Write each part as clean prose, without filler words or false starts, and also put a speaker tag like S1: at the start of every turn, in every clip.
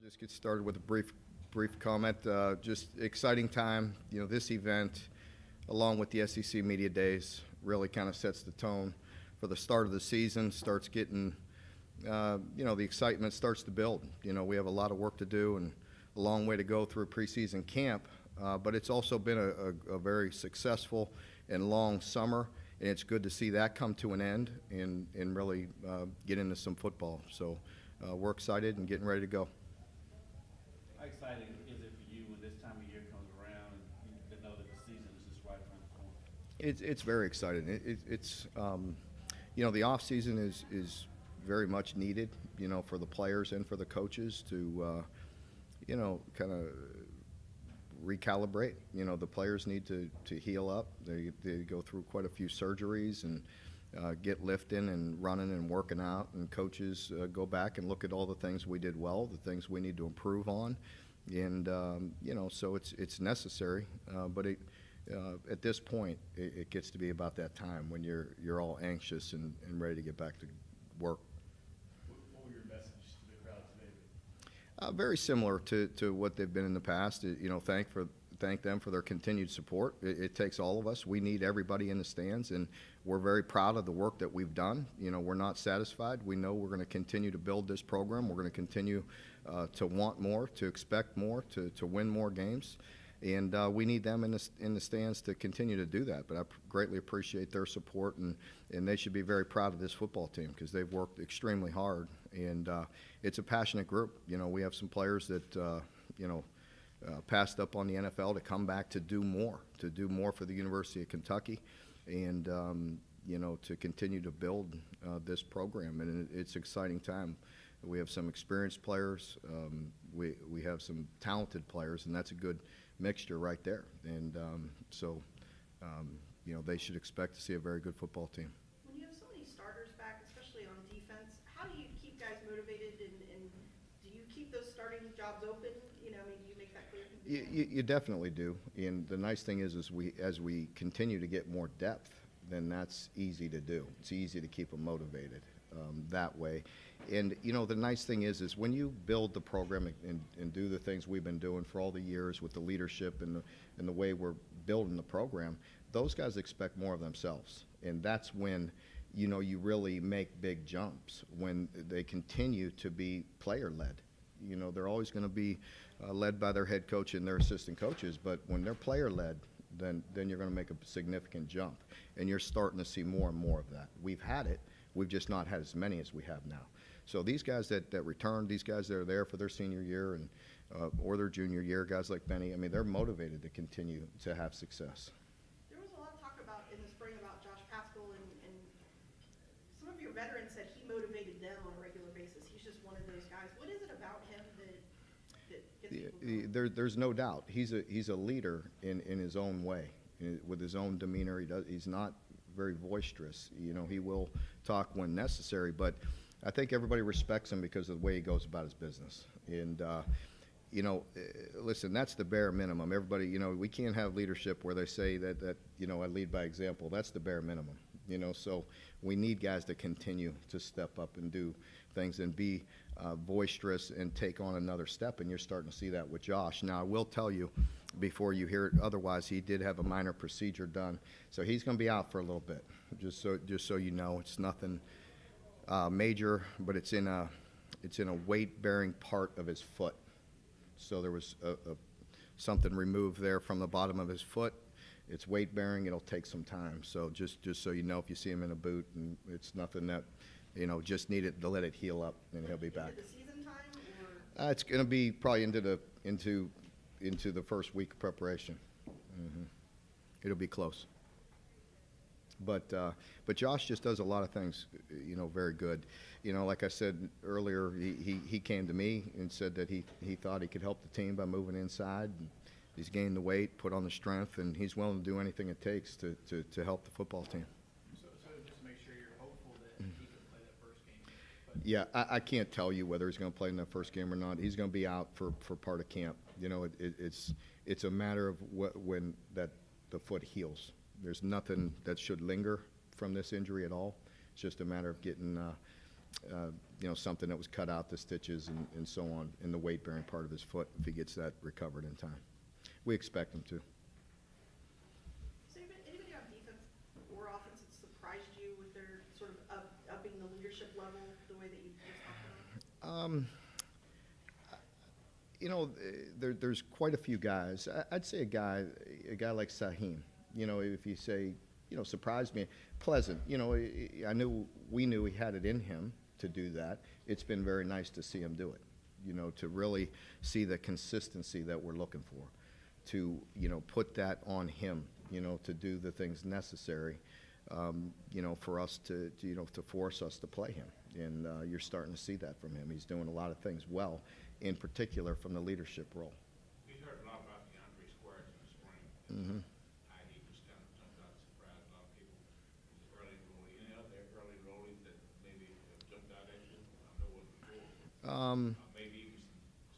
S1: Just get started with a brief comment. Just exciting time. This event, along with the SEC Media Days, really kind of sets the tone for the start of the season. Starts getting, the excitement starts to build. We have a lot of work to do and a long way to go through preseason camp. But it's also been a very successful and long summer, and it's good to see that come to an end and really get into some football. So we're excited and getting ready to go.
S2: How exciting is it for you when this time of year comes around and to know that the season is just right around the corner?
S1: It's very exciting. It's the off season is very much needed, for the players and for the coaches to, kind of recalibrate. The players need to heal up. They go through quite a few surgeries and get lifting and running and working out, and coaches go back and look at all the things we did well, the things we need to improve on, and so it's necessary. But at this point, it gets to be about that time when you're all anxious and ready to get back to work.
S2: What were your messages to the crowd today?
S1: Very similar to what they've been in the past. Thank them for their continued support. It takes all of us. We need everybody in the stands, and we're very proud of the work that we've done. We're not satisfied. We know we're going to continue to build this program. We're going to continue to want more, to expect more, to win more games, and we need them in the stands to continue to do that. But I greatly appreciate their support, and they should be very proud of this football team because they've worked extremely hard, and it's a passionate group. We have some players that passed up on the NFL to come back to do more for the University of Kentucky, and to continue to build this program. And it's an exciting time. We have some experienced players. We have some talented players, and that's a good mixture right there. And so they should expect to see a very good football team.
S3: When you have so many starters back, especially on defense, how do you keep guys motivated, and do you keep those starting jobs open? Do you make that clear?
S1: You definitely do. And the nice thing is as we continue to get more depth, then that's easy to do. It's easy to keep them motivated that way. And the nice thing is when you build the program and do the things we've been doing for all the years with the leadership and the way we're building the program, those guys expect more of themselves. And that's when you really make big jumps, when they continue to be player-led. They're always going to be led by their head coach and their assistant coaches, but when they're player-led, then you're going to make a significant jump, and you're starting to see more and more of that. We've had it. We've just not had as many as we have now. So these guys that return, these guys that are there for their senior year and or their junior year, guys like Benny, they're motivated to continue to have success.
S3: There was a lot of talk in the spring about Josh Paschal, and some of your veterans said he motivated them on a regular basis. He's just one of those guys. What is it about him that gets people going?
S1: There's no doubt. He's a leader in his own way, with his own demeanor. He's not very boisterous. He will talk when necessary, but I think everybody respects him because of the way he goes about his business. And listen, that's the bare minimum. Everybody, we can't have leadership where they say that I lead by example. That's the bare minimum. So we need guys to continue to step up and do things and be boisterous and take on another step, and you're starting to see that with Josh. Now, I will tell you, before you hear it otherwise, he did have a minor procedure done, so he's going to be out for a little bit. Just so you know, it's nothing major, but it's in a weight-bearing part of his foot. So there was something removed there from the bottom of his foot. It's weight-bearing. It'll take some time. So just so you know, if you see him in a boot, and it's nothing that, just need it to let it heal up, and he'll be back.
S3: Is it the season time, or?
S1: It's going to be probably into the first week of preparation. Mm-hmm. It'll be close. But Josh just does a lot of things, very good. Like I said earlier, he came to me and said that he thought he could help the team by moving inside. He's gained the weight, put on the strength, and he's willing to do anything it takes to help the football team.
S2: So just to make sure you're hopeful that he can play that first game.
S1: Yeah, I can't tell you whether he's going to play in that first game or not. He's going to be out for part of camp. It's a matter of when the foot heals. There's nothing that should linger from this injury at all. It's just a matter of getting something that was cut out, the stitches and so on, in the weight-bearing part of his foot, if he gets that recovered in time. We expect him to.
S3: So anybody on defense or offense that surprised you with their sort of upping the leadership level the way that you just talked about?
S1: There's quite a few guys. I'd say a guy like Saheem, if you say, surprised me, pleasant. We knew he had it in him to do that. It's been very nice to see him do it, to really see the consistency that we're looking for, to, put that on him, to do the things necessary, for us to force us to play him. And you're starting to see that from him. He's doing a lot of things well, in particular from the leadership role.
S4: We heard a lot about DeAndre Squares in the spring.
S1: Mm-hmm.
S4: He just kind of jumped out and surprised a lot of people. He's early enrollee. Any other early enrollees that maybe have jumped out at you? I know it was before. Maybe even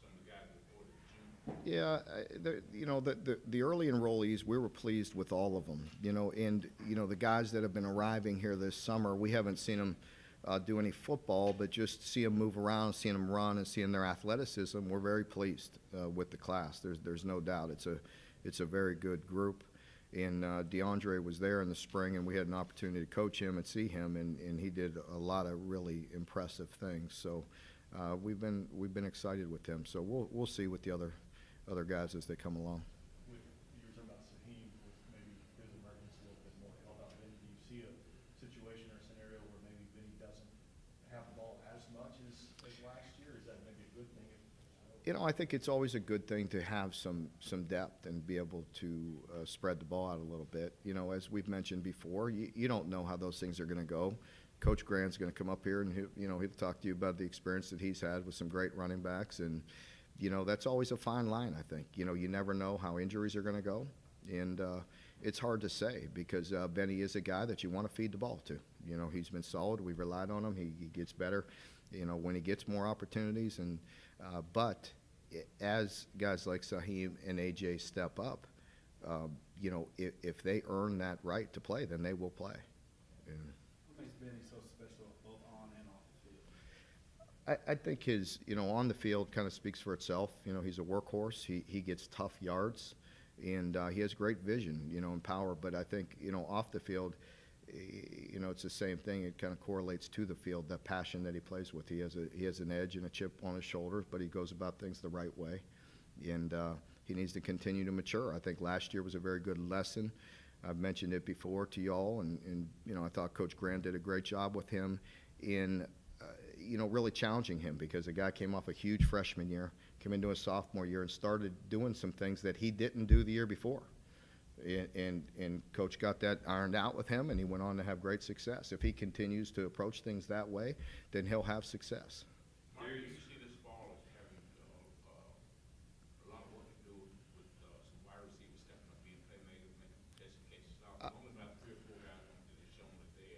S4: some of the guys before the June.
S1: Yeah, the early enrollees, we were pleased with all of them. And the guys that have been arriving here this summer, we haven't seen them do any football, but just see them move around, seeing them run, and seeing their athleticism, we're very pleased with the class. There's no doubt. It's a very good group. And DeAndre was there in the spring, and we had an opportunity to coach him and see him, and he did a lot of really impressive things. So we've been excited with him. So we'll see with the other guys as they come along.
S5: You were talking about Saheem, with maybe his emergence a little bit more held out. Do you see a situation or a scenario where maybe Benny doesn't have the ball as much as last year? Is that maybe a good thing?
S1: I think it's always a good thing to have some depth and be able to spread the ball out a little bit. As we've mentioned before, you don't know how those things are going to go. Coach Grant's going to come up here and he'll talk to you about the experience that he's had with some great running backs, and that's always a fine line. I think you never know how injuries are going to go, and it's hard to say because Benny is a guy that you want to feed the ball to. He's been solid. We've relied on him. He gets better, when he gets more opportunities. And but as guys like Saheem and AJ step up, if they earn that right to play, then they will play. And
S2: What makes Benny so special both on and off the field?
S1: I think his, on the field kind of speaks for itself. He's a workhorse. He gets tough yards, and he has great vision, and power. But I think, off the field, it's the same thing. It kind of correlates to the field, that passion that he plays with. He has an edge and a chip on his shoulders, but he goes about things the right way, and he needs to continue to mature. I think last year was a very good lesson. I've mentioned it before to y'all, and I thought Coach Grant did a great job with him in really challenging him, because the guy came off a huge freshman year, came into a sophomore year, and started doing some things that he didn't do the year before. And Coach got that ironed out with him, and he went on to have great success. If he continues to approach things that way, then he'll have success.
S4: Mark, do you see this fall as having a lot of work to do with some wide receivers stepping up, being playmakers, making testing cases out? As long as about 3 or 4 guys on that have shown that they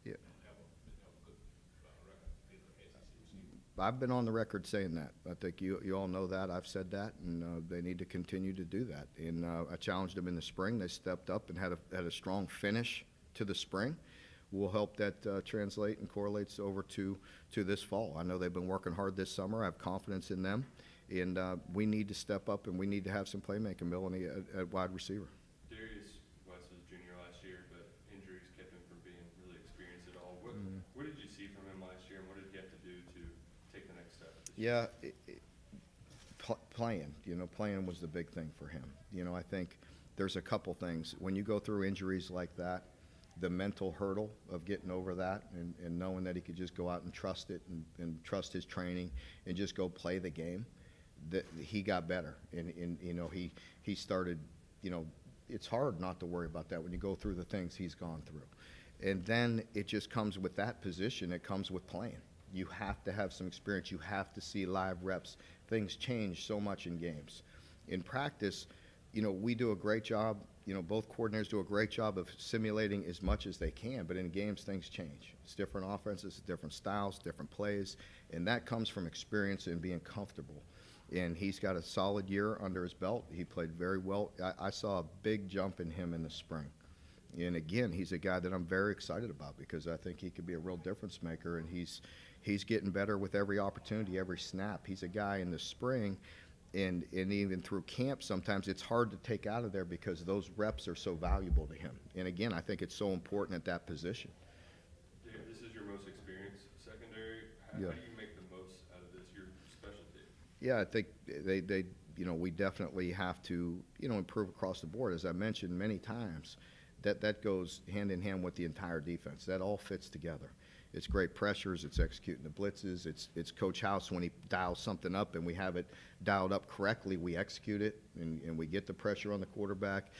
S1: Yeah.
S4: have a good record being an SEC receiver.
S1: I've been on the record saying that. I think you all know that. I've said that, and they need to continue to do that. And I challenged them in the spring. They stepped up and had a strong finish to the spring. We'll help that translate and correlates over to this fall. I know they've been working hard this summer. I have confidence in them, and we need to step up, and we need to have some playmaking ability at wide receiver.
S6: Darius West was junior last year, but injuries kept him from being really experienced at all. What did you see from him last year, and what did he have to do to take the next step?
S1: Yeah, playing. Playing was the big thing for him. I think there's a couple things. When you go through injuries like that, the mental hurdle of getting over that and knowing that he could just go out and trust it and trust his training and just go play the game, that he got better. And he started, it's hard not to worry about that when you go through the things he's gone through. And then it just comes with that position. It comes with playing. You have to have some experience. You have to see live reps. Things change so much in games. In practice, we do a great job. Both coordinators do a great job of simulating as much as they can, but in games, things change. It's different offenses, different styles, different plays, and that comes from experience and being comfortable. And he's got a solid year under his belt. He played very well. I saw a big jump in him in the spring. And again, he's a guy that I'm very excited about because I think he could be a real difference maker, and he's getting better with every opportunity, every snap. He's a guy in the spring, and even through camp, sometimes it's hard to take out of there because those reps are so valuable to him. And again, I think it's so important at that position.
S6: Dave, this is your most experienced secondary. How
S1: Yeah.
S6: do you make the most out of this, your specialty?
S1: Yeah, I think they we definitely have to, improve across the board. As I mentioned many times, that goes hand in hand with the entire defense. That all fits together. It's great pressures, it's executing the blitzes, it's Coach House when he dials something up and we have it dialed up correctly, we execute it and we get the pressure on the quarterback.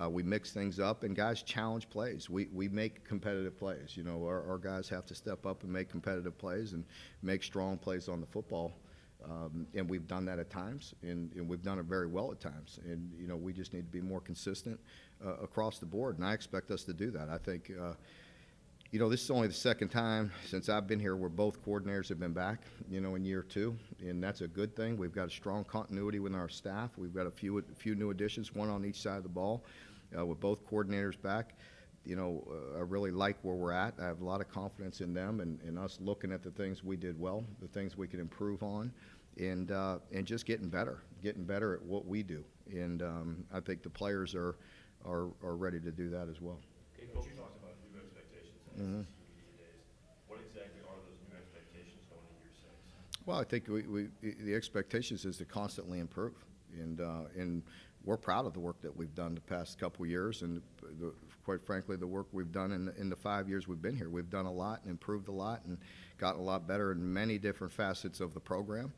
S1: We mix things up, and guys challenge plays. We make competitive plays. Our guys have to step up and make competitive plays and make strong plays on the football. And we've done that at times, and we've done it very well at times. And, we just need to be more consistent across the board, and I expect us to do that. I think, this is only the second time since I've been here where both coordinators have been back, in year 2, and that's a good thing. We've got a strong continuity with our staff. We've got a few new additions, one on each side of the ball, with both coordinators back. I really like where we're at. I have a lot of confidence in them and us looking at the things we did well, the things we can improve on, and just getting better at what we do. And I think the players are ready to do that as well.
S7: Coach, you talked about new expectations in
S1: Mhm.
S7: SEC Media Days. What exactly are those new expectations going into year 6?
S1: Well, I think the expectations is to constantly improve, and we're proud of the work that we've done the past couple of years, and quite frankly, the work we've done in the 5 years we've been here. We've done a lot and improved a lot and gotten a lot better in many different facets of the program,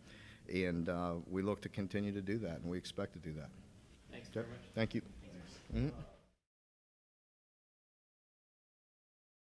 S1: and we look to continue to do that, and we expect to do that.
S2: Thanks very
S1: Okay?
S2: much.
S1: Thank you. Mhm.